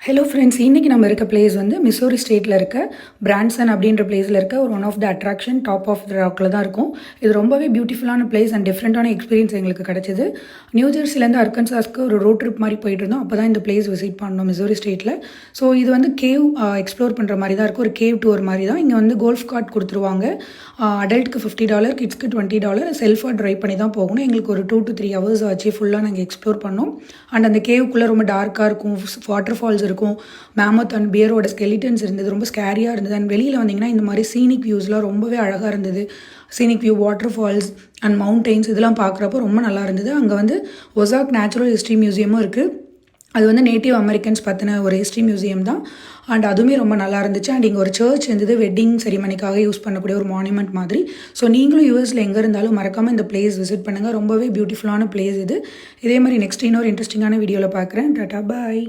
Hello friends, இன்றைக்கி நம்ம இருக்க பிளேஸ் வந்து மிசோரி ஸ்டேட்டில் இருக்க பிரான்சன் அப்படின்ற பிளேஸில் இருக்க ஒரு one of the attraction top of the ராக்கில் தான் இருக்கும். இது ரொம்பவே பியூட்டிஃபுல்லான பிளேஸ் அண்ட் டிஃப்ரெண்ட்டான எக்ஸ்பீரியன்ஸ் எங்களுக்கு கிடச்சிது. நியூ ஜெர்சிலேருந்து அர்கன்சாஸ்க்கு ஒரு ரோட் ட்ரிப் மாதிரி போயிட்டு இருந்தோம். அப்போ தான் இந்த பிளேஸ் விசிட் பண்ணோம் மிசோரி ஸ்டேட்டில். ஸோ இது வந்து கேவ் எக்ஸ்ப்ளோர் பண்ணுற மாதிரி தான் இருக்கும். ஒரு கேவ் டூர் மாதிரி தான். இங்கே வந்து கோல்ஃப் கார்ட் கொடுத்துருவாங்க. அடல்ட்டுக்கு $50, கிட்ஸ்க்கு $20. செல்ஃபாக ட்ரைவ் பண்ணி தான் போகணும். எங்களுக்கு ஒரு 2 to 3 hours ஆச்சு ஃபுல்லாக நாங்கள் எக்ஸ்ப்ளோர் பண்ணோம். அண்ட் அந்த கேவுக்குள்ளே ரொம்ப டார்க்காக இருக்கும், வாட்டர் ஃபால்ஸ் இருக்கும், மேமத் அண்ட் பியரோட ஸ்கெலிட்டன்ஸ் இருந்தது. ரொம்ப ஸ்கேரியாக இருந்தது. அண்ட் வெளியில் வந்தீங்கன்னா இந்த மாதிரி சீனிக் வியூஸ்லாம் ரொம்பவே அழகாக இருந்தது. Scenic view, waterfalls and mountains இதெல்லாம் பார்க்குறப்போ ரொம்ப நல்லா இருந்தது. அங்கே வந்து ஒசாக் நேச்சுரல் ஹிஸ்ட்ரி மியூசியமும் இருக்குது. அது வந்து நேட்டிவ் அமெரிக்கன்ஸ் பற்றின ஒரு ஹிஸ்ட்ரி மியூசியம் தான். அண்ட் அதுவுமே ரொம்ப நல்லா இருந்துச்சு. அண்ட் இங்கே ஒரு சர்ச் இருந்தது, வெட்டிங் செரிமனிக்காக யூஸ் பண்ணக்கூடிய ஒரு மானுமெண்ட் மாதிரி. ஸோ நீங்களும் யூஎஸில் எங்கே இருந்தாலும் மறக்காமல் இந்த பிளேஸ் விசிட் பண்ணுங்கள். ரொம்பவே பியூட்டிஃபுல்லான பிளேஸ் இது. இதே மாதிரி நெக்ஸ்ட் இன்னொரு இன்ட்ரெஸ்டிங்கான வீடியோவில் பார்க்குறேன். டாடா, பாய்.